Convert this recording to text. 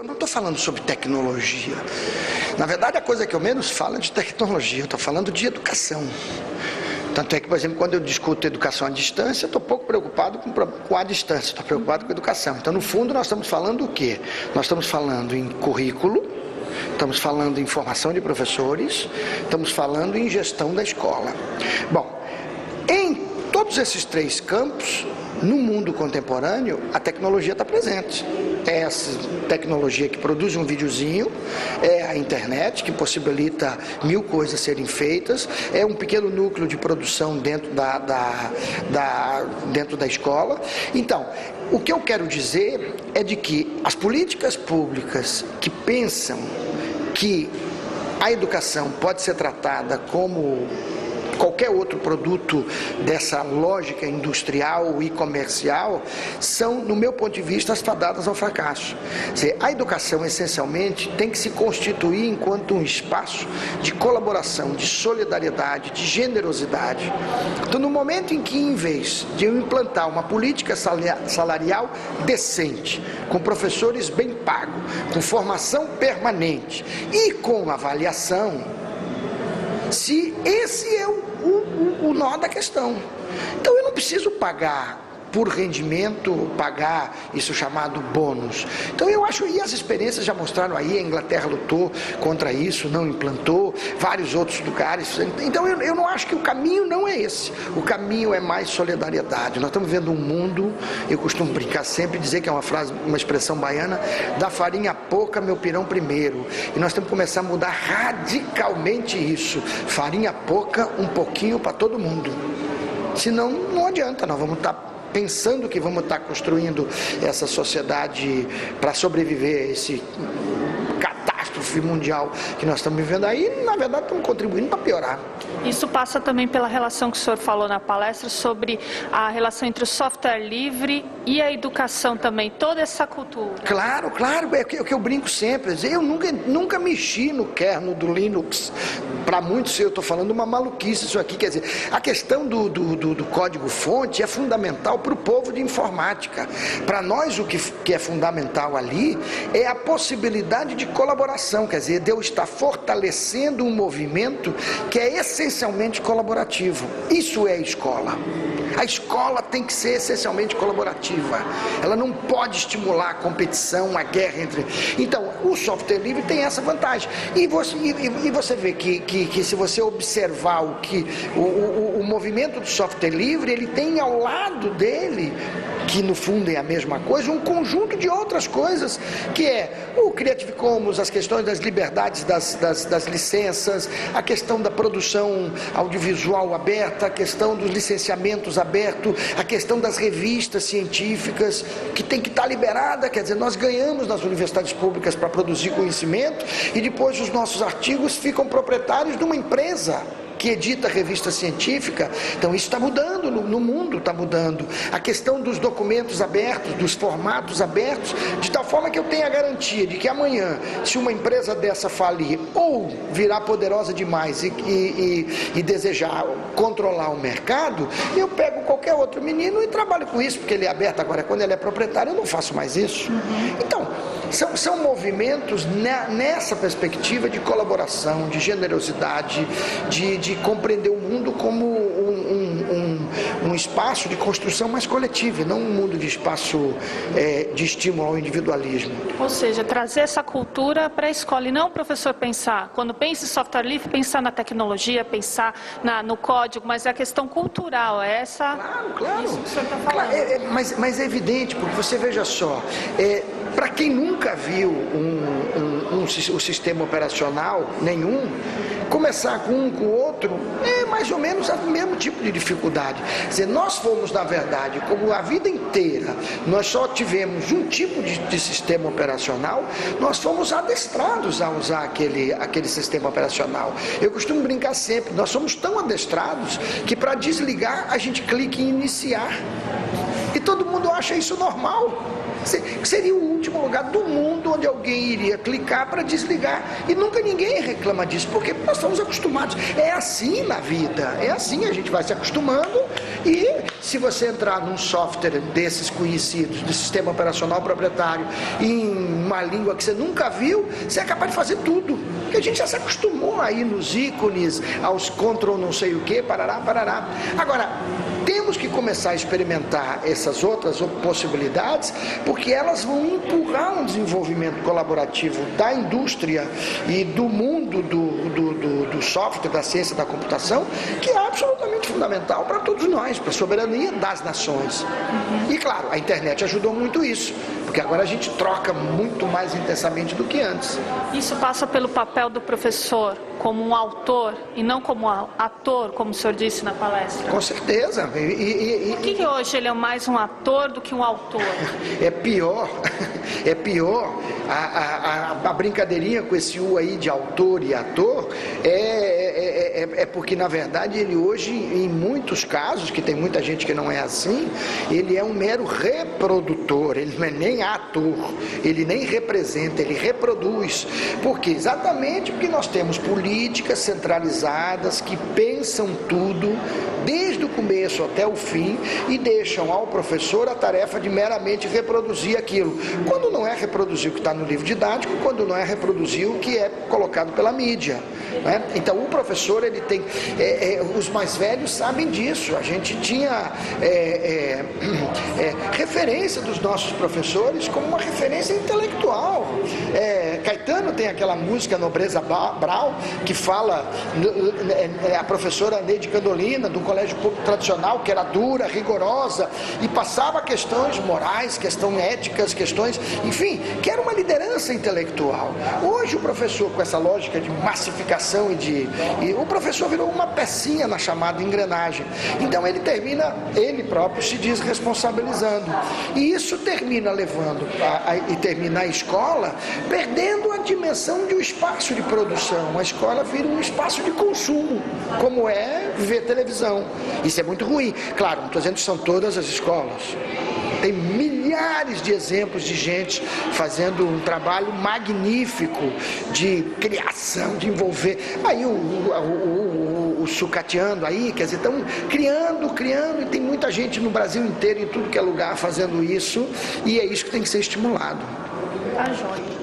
eu não estou falando sobre tecnologia. Na verdade, a coisa que eu menos falo é de tecnologia, eu estou falando de educação. Tanto é que, por exemplo, quando eu discuto educação à distância, eu estou pouco preocupado com a distância, estou preocupado com a educação. Então, no fundo, nós estamos falando o quê? Nós estamos falando em currículo, estamos falando em formação de professores, estamos falando em gestão da escola. Bom, em todos esses três campos, no mundo contemporâneo, a tecnologia está presente. É essa tecnologia que produz um videozinho, é a internet, que possibilita 1000 coisas serem feitas, é um pequeno núcleo de produção dentro dentro da escola. Então, o que eu quero dizer é de que as políticas públicas que pensam que a educação pode ser tratada como qualquer outro produto dessa lógica industrial e comercial, são, no meu ponto de vista, fadadas ao fracasso. Quer dizer, a educação, essencialmente, tem que se constituir enquanto um espaço de colaboração, de solidariedade, de generosidade. Então, no momento em que, em vez de eu implantar uma política salarial decente, com professores bem pagos, com formação permanente e com avaliação, se esse é o nó da questão. Então eu não preciso pagar por rendimento, pagar isso chamado bônus. Então eu acho, e as experiências já mostraram aí, a Inglaterra lutou contra isso, não implantou, vários outros lugares. Então eu não acho que o caminho não é esse. O caminho é mais solidariedade. Nós estamos vendo um mundo, eu costumo brincar sempre, dizer que é uma frase, uma expressão baiana, da farinha pouca, meu pirão primeiro. E nós temos que começar a mudar radicalmente isso. Farinha pouca, um pouquinho para todo mundo. Senão não adianta, nós vamos estar pensando que vamos estar construindo essa sociedade para sobreviver a esse catástrofe mundial que nós estamos vivendo aí, na verdade estamos contribuindo para piorar. Isso passa também pela relação que o senhor falou na palestra sobre a relação entre o software livre e a educação também, toda essa cultura. Claro, é o que eu brinco sempre, eu nunca mexi no kernel do Linux. Para muitos, eu estou falando uma maluquice isso aqui, quer dizer, a questão do código-fonte é fundamental para o povo de informática. Para nós, o que é fundamental ali é a possibilidade de colaboração, quer dizer, de eu estar fortalecendo um movimento que é essencialmente colaborativo. Isso é a escola. A escola tem que ser essencialmente colaborativa. Ela não pode estimular a competição, a guerra entre... Então, o software livre tem essa vantagem. E você vê que se você observar o movimento do software livre, ele tem ao lado dele, que no fundo é a mesma coisa, um conjunto de outras coisas, que é o Creative Commons, as questões das liberdades das licenças, a questão da produção audiovisual aberta, a questão dos licenciamentos abertos, a questão das revistas científicas, que tem que estar liberada, quer dizer, nós ganhamos nas universidades públicas para produzir conhecimento e depois os nossos artigos ficam proprietários de uma empresa que edita revista científica. Então isso está mudando, no mundo está mudando. A questão dos documentos abertos, dos formatos abertos, de tal forma que eu tenho a garantia de que amanhã, se uma empresa dessa falir ou virar poderosa demais e desejar controlar o mercado, eu pego qualquer outro menino e trabalho com isso, porque ele é aberto. Agora, quando ele é proprietário, eu não faço mais isso. Então, são movimentos nessa perspectiva de colaboração, de generosidade, de compreender o mundo como um espaço de construção mais coletiva, e não um mundo de espaço de estímulo ao individualismo. Ou seja, trazer essa cultura para a escola e não o professor pensar, quando pensa em software livre, pensar na tecnologia, pensar no código, mas é a questão cultural, é essa... Claro. Isso que o senhor está falando. Mas é evidente, porque você veja só, para quem nunca viu o sistema operacional nenhum, começar com um com o outro é mais ou menos o mesmo tipo de dificuldade. Quer dizer, nós fomos, na verdade, como a vida inteira, nós só tivemos um tipo de sistema operacional, nós fomos adestrados a usar aquele sistema operacional. Eu costumo brincar sempre, nós somos tão adestrados que para desligar a gente clica em iniciar. E todo mundo acha isso normal. Seria o último lugar do mundo onde alguém iria clicar para desligar. E nunca ninguém reclama disso, porque nós estamos acostumados. É assim na vida, é assim, a gente vai se acostumando. E se você entrar num software desses conhecidos, de sistema operacional proprietário, em uma língua que você nunca viu, você é capaz de fazer tudo. Porque a gente já se acostumou aí nos ícones, aos control não sei o que, parará, parará. Agora, temos que começar a experimentar essas outras possibilidades, porque elas vão empurrar um desenvolvimento colaborativo da indústria e do mundo do software, da ciência da computação, que é absolutamente fundamental para todos nós, para a soberania das nações. E claro, a internet ajudou muito isso, porque agora a gente troca muito mais intensamente do que antes. Isso passa pelo papel do professor como um autor e não como ator, como o senhor disse na palestra? Com certeza. Por que hoje ele é mais um ator do que um autor? É pior a brincadeirinha com esse U aí de autor e ator é porque na verdade ele hoje, em muitos casos, que tem muita gente que não é assim, ele é um mero reprodutor, ele não é nem ator, ele nem representa, ele reproduz. Por quê? Exatamente porque nós temos políticas centralizadas que pensam tudo desde o começo até o fim e deixam ao professor a tarefa de meramente reproduzir aquilo, quando não é reproduzir o que está no livro didático, quando não é reproduzir o que é colocado pela mídia, né? Então o professor, ele tem, os mais velhos sabem disso, a gente tinha referência dos nossos professores como uma referência intelectual. Caetano tem aquela música Nobreza Brau, que fala, a professora Neide Candolina, do colégio público tradicional, que era dura, rigorosa, e passava questões morais, questões éticas, questões, enfim, que era uma liderança intelectual. Hoje o professor, com essa lógica de massificação o professor virou uma pecinha na chamada engrenagem. Então ele termina, ele próprio se desresponsabilizando. E isso termina levando e termina a escola perdendo a dimensão de um espaço de produção. A escola vira um espaço de consumo, como é ver televisão. Isso é muito ruim. Claro, não estou dizendo que são todas as escolas. Tem milhares de exemplos de gente fazendo um trabalho magnífico de criação, de envolver. Aí o sucateando aí, quer dizer, estão criando, e tem muita gente no Brasil inteiro, em tudo que é lugar, fazendo isso, e é isso que tem que ser estimulado. Tá, joia.